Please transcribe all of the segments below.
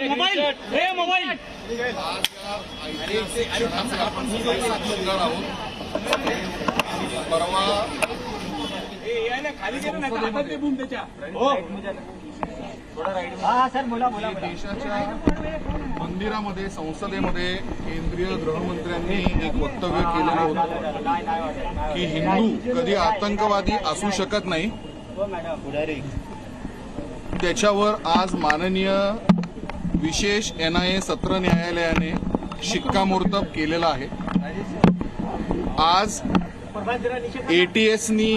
Mobile परवा देशाच्या मंदिरामध्ये संसदेमध्ये केंद्रीय गृहमंत्र्यांनी एक वक्तव्य केलेलं होतं की हिंदू कधी आतंकवादी असू शकत नाही। त्याच्यावर आज माननीय विशेष NIA सत्र न्यायालयाने शिक्कामोर्तब केलेला आहे। आज ATSनी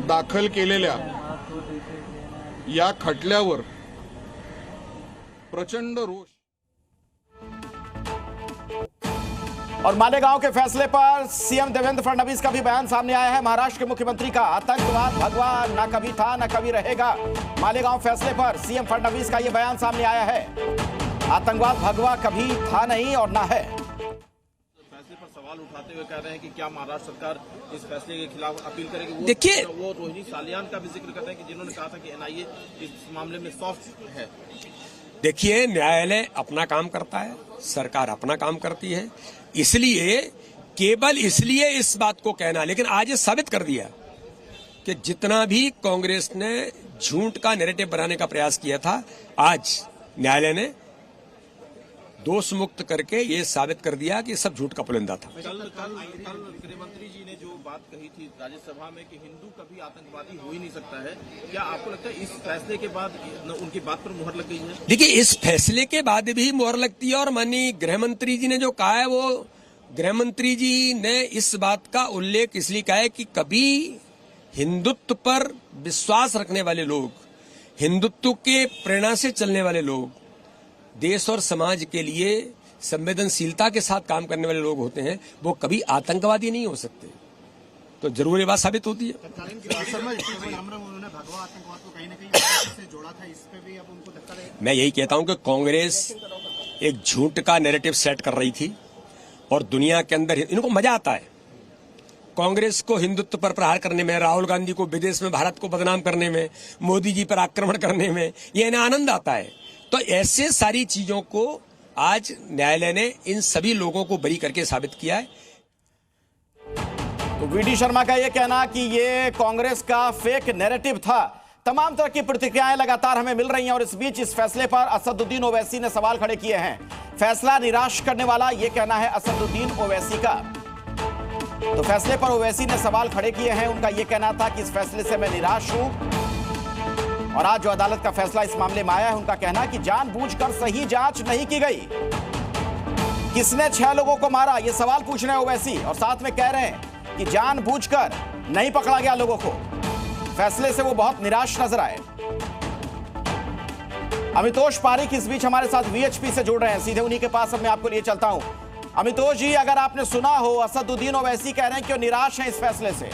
दाखल केलेल्या या खटल्यावर प्रचंड रोष। और मालेगांव के फैसले पर सीएम देवेंद्र फडणवीस का भी बयान सामने आया है। महाराष्ट्र के मुख्यमंत्री का आतंकवाद भगवा न कभी था न कभी रहेगा। मालेगांव फैसले पर सीएम फडणवीस का यह बयान सामने आया है। आतंकवाद भगवा कभी था नहीं और ना है। फैसले पर सवाल उठाते हुए कह रहे हैं कि क्या महाराष्ट्र सरकार इस फैसले के खिलाफ अपील करेगी। देखिए, वो रोहिणी सालियान का भी जिक्र करते हैं कि जिन्होंने कहा था कि NIA इस मामले में सॉफ्ट है। देखिए, न्यायालय अपना काम करता है, सरकार अपना काम करती है, इसलिए केवल इसलिए इस बात को कहना, लेकिन आज ये साबित कर दिया कि जितना भी कांग्रेस ने झूठ का नैरेटिव बनाने का प्रयास किया था, आज न्यायालय ने दोष मुक्त करके ये साबित कर दिया कि सब झूठ का पुलिंदा था। कल गृहमंत्री जी ने जो बात कही थी राज्यसभा में कि हिंदू कभी आतंकवादी हो ही नहीं सकता है, क्या आपको लगता है इस फैसले के बाद उनकी बात पर मुहर लग गई है? देखिए, इस फैसले के बाद भी मुहर लगती है और माननीय गृहमंत्री जी ने जो कहा है, वो गृहमंत्री जी ने इस बात का उल्लेख इसलिए कहा है कि कभी हिंदुत्व पर विश्वास रखने वाले लोग, हिंदुत्व के प्रेरणा से चलने वाले लोग, देश और समाज के लिए संवेदनशीलता के साथ काम करने वाले लोग होते हैं, वो कभी आतंकवादी नहीं हो सकते। तो जरूर ये बात साबित होती है। मैं यही कहता हूं कि कांग्रेस एक झूठ का नैरेटिव सेट कर रही थी और दुनिया के अंदर इनको मजा आता है। कांग्रेस को हिंदुत्व पर प्रहार करने में, राहुल गांधी को विदेश में भारत को बदनाम करने में, मोदी जी पर आक्रमण करने में ये इन्हें आनंद आता है। तो ऐसे सारी चीजों को आज न्यायालय ने इन सभी लोगों को बरी करके साबित किया है। तो VD शर्मा का यह कहना कि ये कांग्रेस का फेक नैरेटिव था। तमाम तरह की प्रतिक्रियाएं लगातार हमें मिल रही हैं और इस बीच इस फैसले पर असदुद्दीन ओवैसी ने सवाल खड़े किए हैं। फैसला निराश करने वाला यह कहना है असदुद्दीन ओवैसी का। तो फैसले पर ओवैसी ने सवाल खड़े किए हैं। उनका यह कहना था कि इस फैसले से मैं निराश हूं और आज जो अदालत का फैसला इस मामले में आया है, उनका कहना है कि जानबूझकर सही जांच नहीं की गई। किसने 6 लोगों को मारा, यह सवाल पूछ रहे हैं ओवैसी और साथ में कह रहे हैं कि जानबूझकर नहीं पकड़ा गया लोगों को। फैसले से वो बहुत निराश नजर आए। अमितोष पारिक इस बीच हमारे साथ VHP से जुड़ रहे हैं, सीधे उन्हीं के पास अब मैं आपको लिए चलता हूं। अमितोष जी, अगर आपने सुना हो, असदुद्दीन ओवैसी कह रहे हैं कि वो निराश हैं इस फैसले से।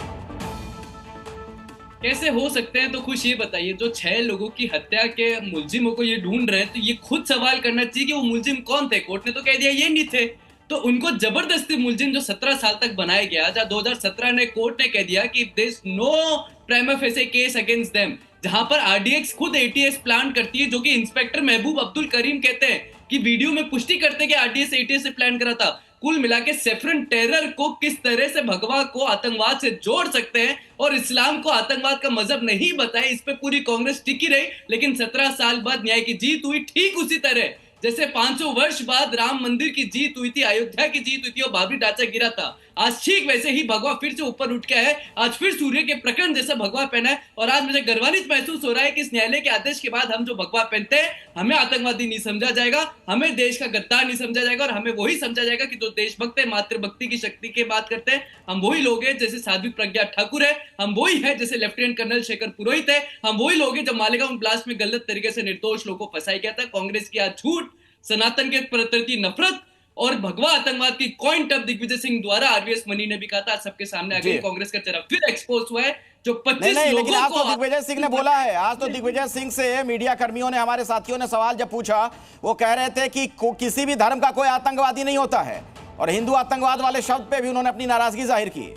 कैसे हो सकते हैं? तो खुश ये बताइए, जो 6 लोगों की हत्या के मुलजिमों को ये ढूंढ रहे हैं, तो ये खुद सवाल करना चाहिए कि वो मुलजिम कौन थे। कोर्ट ने तो कह दिया ये नहीं थे, तो उनको जबरदस्ती मुलजिम जो 17 साल तक बनाया गया, जहां 2017 ने कोर्ट ने कह दिया कि there is no prima facie case against them, जहां पर RDX खुद ATS प्लान करती है, जो कि इंस्पेक्टर महबूब अब्दुल करीम कहते हैं कि वीडियो में पुष्टि करते हैं कि RDS ATS से प्लान करा था। कुल मिला के सेफरन टेरर को किस तरह से भगवा को आतंकवाद से जोड़ सकते हैं और इस्लाम को आतंकवाद का मजहब नहीं बताए, इस पे पूरी कांग्रेस टिकी रही। लेकिन 17 साल बाद न्याय की जीत हुई, ठीक उसी तरह जैसे 500 वर्ष बाद राम मंदिर की जीत हुई थी, अयोध्या की जीत हुई थी और बाबरी ढांचा गिरा था। आज ठीक वैसे ही भगवा फिर से ऊपर उठ के है। आज फिर सूर्य के प्रकरण जैसा भगवा पहना है और आज मुझे गर्वान्वित महसूस हो रहा है कि इस न्यायालय के आदेश के बाद हम जो भगवा पहनते हैं, हमें आतंकवादी नहीं समझा जाएगा, हमें देश का गद्दार नहीं समझा जाएगा और हमें वही समझा जाएगा कि जो देशभक्त है, मातृभक्ति की शक्ति की बात करते हैं, हम वही लोग हैं जैसे साध्वी प्रज्ञा ठाकुर है, हम वही है जैसे लेफ्टिनेंट कर्नल शेखर पुरोहित है, हम वही लोग हैं जब मालेगांव ब्लास्ट में गलत तरीके से निर्दोष लोगों को फंसाया गया था। कांग्रेस की आज झूठ, सनातन के प्रति नफरत और भगवा आतंकवाद की कॉइन टप दिग्विजय सिंह द्वारा RVS मनी ने भी कहा था, सबके सामने आगे कांग्रेस का चेहरा फिर एक्सपोज हुआ है। जो 25 नहीं, लोगों लेकिन आज को तो दिग्विजय सिंह ने बोला है, आज तो दिग्विजय सिंह से मीडिया कर्मियों ने, हमारे साथियों ने सवाल जब पूछा, वो कह रहे थे कि किसी भी धर्म का कोई आतंकवादी नहीं होता है और हिंदू आतंकवाद वाले शब्द पे भी उन्होंने अपनी नाराजगी जाहिर की।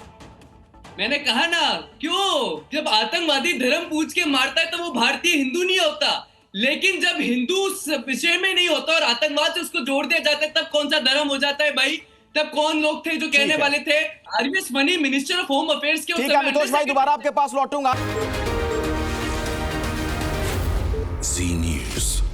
मैंने कहा ना, क्यों? जब आतंकवादी धर्म पूछ के मारता है तो वो भारतीय हिंदू नहीं होता। लेकिन जब हिंदू उस विषय में नहीं होता और आतंकवाद से उसको जोड़ दिया जाता है, तब कौन सा धर्म हो जाता है भाई? तब कौन लोग थे जो कहने वाले थे? RVS money minister of home affairs के उस ठीक है समय मितोष भाई, दोबारा आपके पास लौटूंगा। जी न्यूज।